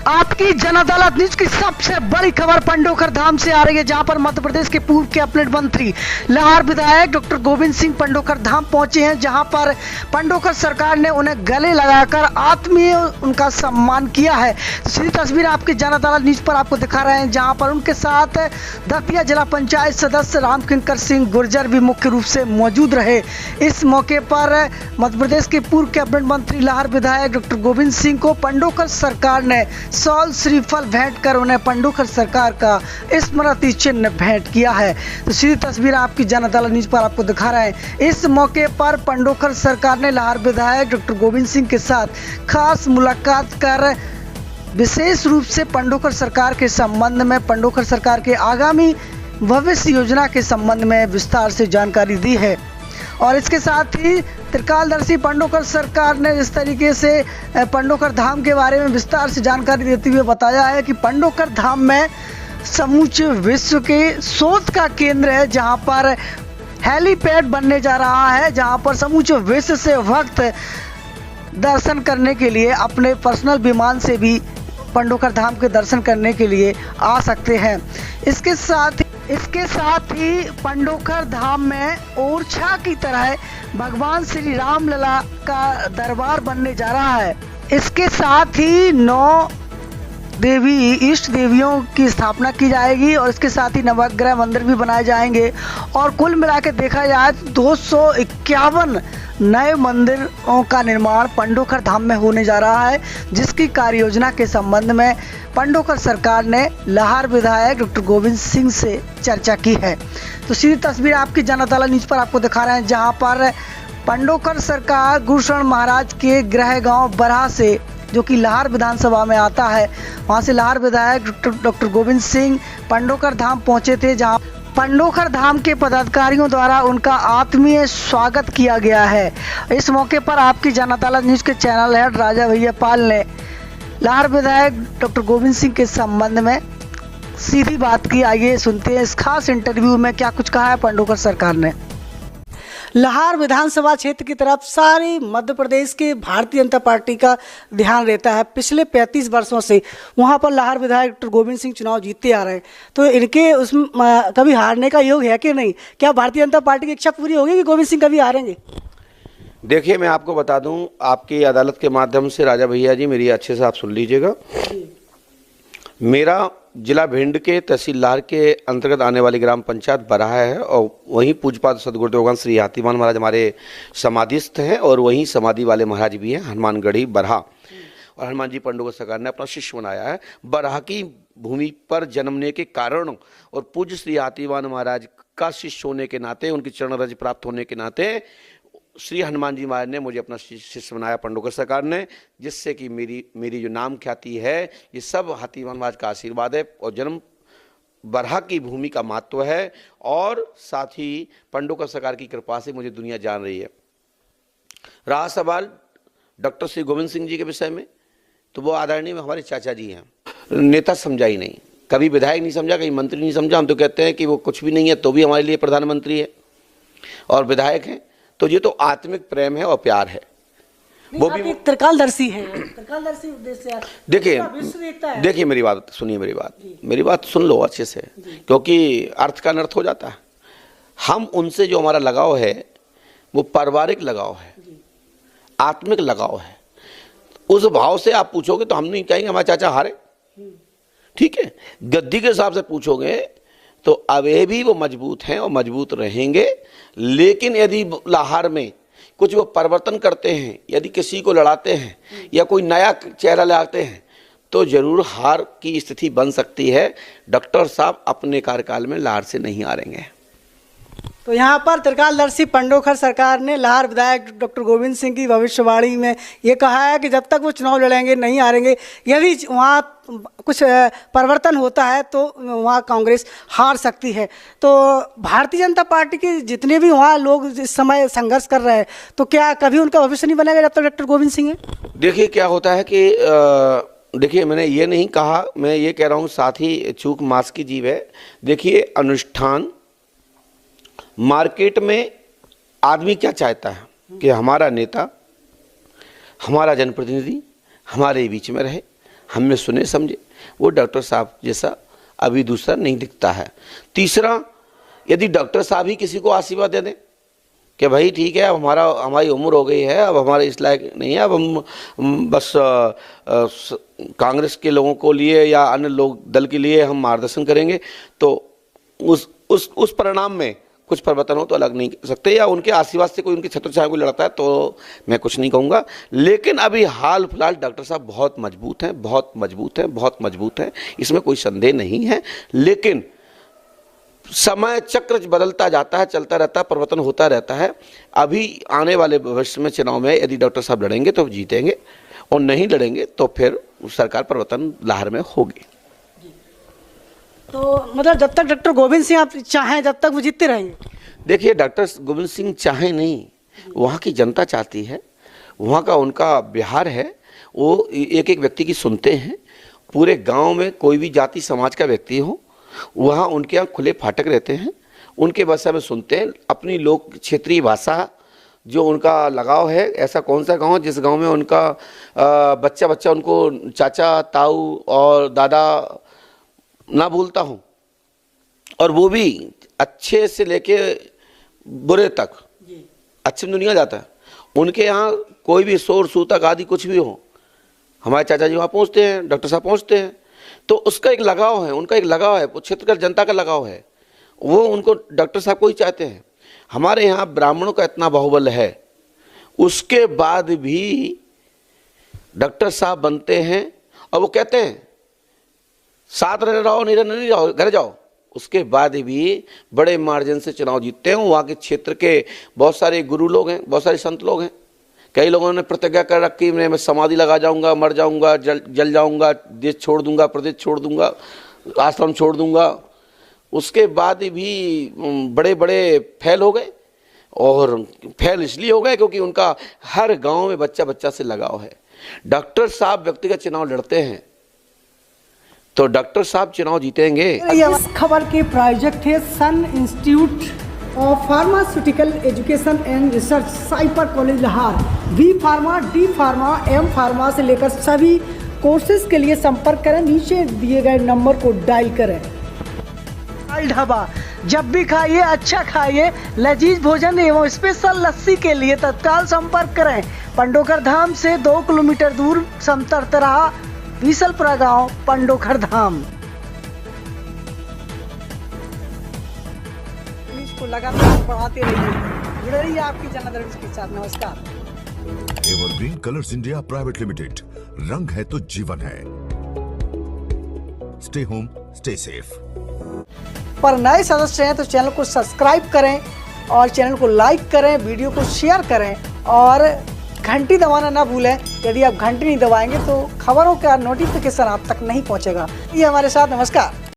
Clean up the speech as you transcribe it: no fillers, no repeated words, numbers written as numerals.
आपकी जन अदालत न्यूज की सबसे बड़ी खबर पंडोखर धाम से आ रही है, जहां पर मध्य प्रदेश के पूर्व कैबिनेट मंत्री लाहौर विधायक डॉक्टर गोविंद सिंह पंडोखर धाम पहुंचे हैं, जहां पर पंडोखर सरकार ने उन्हें गले लगाकर आत्मीय उनका सम्मान किया है। तो सीधी तस्वीर आपकी जन अदालत न्यूज पर आपको दिखा रहे हैं, जहां पर उनके साथ दतिया जिला पंचायत सदस्य रामकिंकर सिंह गुर्जर भी मुख्य रूप से मौजूद रहे। इस मौके पर मध्य प्रदेश के पूर्व कैबिनेट मंत्री लाहौर विधायक डॉक्टर गोविंद सिंह को पंडोखर सरकार ने सॉल श्रीफल भेंट कर उन्हें पंडोखर सरकार का स्मृति चिन्ह भेंट किया है। तो सीधी तस्वीर आपकी जन अदालत न्यूज पर आपको दिखा रहे हैं। इस मौके पर पंडोखर सरकार ने लाहौर विधायक डॉक्टर गोविंद सिंह के साथ खास मुलाकात कर विशेष रूप से पंडोखर सरकार के संबंध में, पंडोखर सरकार के आगामी भविष्य योजना के संबंध में विस्तार से जानकारी दी है। और इसके साथ ही त्रिकालदर्शी पंडोखर सरकार ने इस तरीके से पंडोखर धाम के बारे में विस्तार से जानकारी देते हुए बताया है कि पंडोखर धाम में समूचे विश्व के शोध का केंद्र है, जहां पर हेलीपैड बनने जा रहा है, जहां पर समूचे विश्व से भक्त दर्शन करने के लिए अपने पर्सनल विमान से भी पंडोखर धाम के दर्शन करने के लिए आ सकते हैं। इसके साथ ही पंडोखर धाम में ओरछा की तरह भगवान श्री राम लला का दरबार बनने जा रहा है। इसके साथ ही 9 देवी इष्ट देवियों की स्थापना की जाएगी और इसके साथ ही नवग्रह मंदिर भी बनाए जाएंगे और कुल मिला के देखा जाए 251 नए मंदिरों का निर्माण पंडोखर धाम में होने जा रहा है, जिसकी कार्य योजना के संबंध में पंडोखर सरकार ने लाहौर विधायक डॉक्टर गोविंद सिंह से चर्चा की है। तो सीधी तस्वीर आपकी जन अदालत न्यूज पर आपको दिखा रहे हैं, जहां पर पंडोखर सरकार गुरुशरण महाराज के गृह गांव बरहा से, जो कि लाहौर विधानसभा में आता है, वहां से लाहौर विधायक डॉक्टर गोविंद सिंह पंडोखर धाम पहुंचे थे, जहां पंडोखर धाम के पदाधिकारियों द्वारा उनका आत्मीय स्वागत किया गया है। इस मौके पर आपकी जन अदालत न्यूज के चैनल हेड राजा भैया पाल ने लाहौर विधायक डॉक्टर गोविंद सिंह के संबंध में सीधी बात की। आइए सुनते हैं इस खास इंटरव्यू में क्या कुछ कहा है पंडोखर सरकार ने। लाहौर विधानसभा क्षेत्र की तरफ सारी मध्य प्रदेश के भारतीय जनता पार्टी का ध्यान रहता है। पिछले 35 वर्षों से वहां पर लाहौर विधायक डॉक्टर गोविंद सिंह चुनाव जीतते आ रहे हैं, तो इनके उसमें कभी हारने का योग है कि नहीं? क्या भारतीय जनता पार्टी की इच्छा पूरी होगी कि गोविंद सिंह कभी हारेंगे? देखिए, मैं आपको बता दूं, आपकी अदालत के माध्यम से राजा भैया जी, मेरी अच्छे से आप सुन लीजिएगा। मेरा जिला भिंड के तहसील लाहौर के अंतर्गत आने वाली ग्राम पंचायत बरहा है और वहीं पूज्यपाद सदगुरुदेव श्री हाथीमान महाराज हमारे समाधिस्थ हैं और वहीं समाधि वाले महाराज भी हैं, हनुमानगढ़ी बरहा। और हनुमान जी पंडोखर सरकार ने अपना शिष्य बनाया है। बरहा की भूमि पर जन्मने के कारण और पूज्य श्री हाथीमान महाराज का शिष्य होने के नाते, उनकी चरण रज प्राप्त होने के नाते श्री हनुमान जी महाराज ने मुझे अपना शिष्य बनाया पंडोखर सरकार ने, जिससे कि मेरी जो नाम ख्याति है ये सब हाथीमान महाराज का आशीर्वाद है और जन्म बरहा की भूमि का महत्व है। और साथ ही पंडोखर सरकार की कृपा से मुझे दुनिया जान रही है। रहा सवाल डॉक्टर श्री गोविंद सिंह जी के विषय में, तो वो आदरणीय हमारे चाचा जी हैं। नेता समझा ही नहीं, कभी विधायक नहीं समझा, कभी मंत्री नहीं समझा। हम तो कहते हैं कि वो कुछ भी नहीं है तो भी हमारे लिए प्रधानमंत्री है और विधायक है। तो ये तो आत्मिक प्रेम है और प्यार है। वो भी त्रिकालदर्शी है, त्रिकालदर्शी उद्देश्य। देखिए मेरी बात सुनिए, मेरी बात सुन लो अच्छे से, क्योंकि अर्थ का अनर्थ हो जाता है। हम उनसे जो हमारा लगाव है वो पारिवारिक लगाव है, आत्मिक लगाव है। उस भाव से आप पूछोगे तो हम नहीं कहेंगे हमारे चाचा हारे, ठीक है। गद्दी के हिसाब से पूछोगे तो अभी भी वो मजबूत हैं और मजबूत रहेंगे। लेकिन यदि लाहौर में कुछ वो परिवर्तन करते हैं, यदि किसी को लड़ाते हैं या कोई नया चेहरा लाते हैं, तो जरूर हार की स्थिति बन सकती है। डॉक्टर साहब अपने कार्यकाल में लाहौर से नहीं हारेंगे। तो यहाँ पर त्रिकालदर्शी पंडोखर सरकार ने लाहौर विधायक डॉक्टर गोविंद सिंह की भविष्यवाणी में ये कहा है कि जब तक वो चुनाव लड़ेंगे नहीं हारेंगे। यदि वहाँ कुछ परिवर्तन होता है तो वहाँ कांग्रेस हार सकती है। तो भारतीय जनता पार्टी के जितने भी वहाँ लोग इस समय संघर्ष कर रहे हैं, तो क्या कभी उनका भविष्य नहीं बनेगा जब तक डॉक्टर गोविंद सिंह है? देखिए क्या होता है कि देखिए मैंने ये नहीं कहा, मैं ये कह रहा हूँ साथ ही चूक मास की जीव है। देखिए अनुष्ठान मार्केट में आदमी क्या चाहता है कि हमारा नेता, हमारा जनप्रतिनिधि हमारे बीच में रहे, हम में सुने समझे, वो डॉक्टर साहब जैसा अभी दूसरा नहीं दिखता है। तीसरा, यदि डॉक्टर साहब ही किसी को आशीर्वाद दे दें कि भाई ठीक है, अब हमारी उम्र हो गई है, अब हमारे इस लायक नहीं है, अब हम बस कांग्रेस के लोगों को लिए या अन्य लोग दल के लिए हम मार्गदर्शन करेंगे, तो उस परिणाम में कुछ परिवर्तन हो तो अलग नहीं कर सकते, या उनके आशीर्वाद से कोई उनके छत्र छाया कोई लड़ता है तो मैं कुछ नहीं कहूँगा। लेकिन अभी हाल फिलहाल डॉक्टर साहब बहुत मजबूत हैं, बहुत मजबूत हैं, बहुत मजबूत हैं, इसमें कोई संदेह नहीं है। लेकिन समय चक्र बदलता जाता है, चलता रहता है, परिवर्तन होता रहता है। अभी आने वाले भविष्य में चुनाव में यदि डॉक्टर साहब लड़ेंगे तो जीतेंगे, और नहीं लड़ेंगे तो फिर सरकार परिवर्तन लाहौर में होगी। तो मतलब जब तक डॉक्टर गोविंद सिंह आप चाहें जब तक वो जीतते रहेंगे? देखिए, डॉक्टर गोविंद सिंह चाहे नहीं, वहाँ की जनता चाहती है, वहाँ का उनका बिहार है, वो एक एक व्यक्ति की सुनते हैं। पूरे गांव में कोई भी जाति समाज का व्यक्ति हो, वहाँ उनके यहाँ खुले फाटक रहते हैं, उनके भाषा में सुनते हैं। अपनी लोक क्षेत्रीय भाषा जो उनका लगाव है, ऐसा कौन सा गांव है जिस गांव में उनका बच्चा बच्चा उनको चाचा, ताऊ और दादा ना बोलता हूँ, और वो भी अच्छे से लेके बुरे तक, अच्छे में दुनिया जाता है। उनके यहाँ कोई भी शोर सूतक आदि कुछ भी हो, हमारे चाचा जी वहाँ पहुँचते हैं, डॉक्टर साहब पहुँचते हैं, तो उसका एक लगाव है, उनका एक लगाव है, वो क्षेत्र का जनता का लगाव है, वो उनको डॉक्टर साहब को ही चाहते हैं। हमारे यहाँ ब्राह्मणों का इतना बाहुबल है, उसके बाद भी डॉक्टर साहब बनते हैं और वो कहते हैं साथ रहो, नहीं रहो, घर जाओ। उसके बाद भी बड़े मार्जिन से चुनाव जीतते हैं। वहाँ के क्षेत्र के बहुत सारे गुरु लोग हैं, बहुत सारे संत लोग हैं। कई लोगों ने प्रतिज्ञा कर रखी, मैं समाधि लगा जाऊंगा, मर जाऊंगा, जल जाऊंगा, देश छोड़ दूंगा, प्रदेश छोड़ दूंगा, आश्रम छोड़ दूंगा। उसके बाद भी बड़े बड़े फैल हो गए, और फैल इसलिए हो गए क्योंकि उनका हर गांव में बच्चा बच्चा से लगाव है। डॉक्टर साहब व्यक्तिगत चुनाव लड़ते हैं तो डॉक्टर साहब चुनाव जीतेंगे। इस खबर के प्रायोजक थे sun institute of pharmaceutical education and research, साइपर college Lahore. B pharma, D pharma, M pharma से लेकर सभी कोर्सेज के लिए संपर्क करें, नीचे दिए गए नंबर को डायल करें। ढाबा, जब भी खाइए अच्छा खाइए, लजीज भोजन एवं स्पेशल लस्सी के लिए तत्काल संपर्क करें। पंडोकर धाम से 2 किलोमीटर दूर समतरतरा बीसलपुरा गांव, पंडोकर धाम। इसको लगातार बढ़ाते रहिए, जुड़े रहिए आपकी जनार्दन के साथ। नमस्कार। Evergreen colours India private limited, रंग है तो जीवन है। Stay home, stay safe. पर नए सदस्य हैं तो चैनल को सब्सक्राइब करें और चैनल को लाइक करें, वीडियो को शेयर करें और घंटी दबाना ना भूलें। यदि आप घंटी नहीं दबाएंगे तो खबरों का नोटिफिकेशन आप तक नहीं पहुंचेगा। ये हमारे साथ। नमस्कार।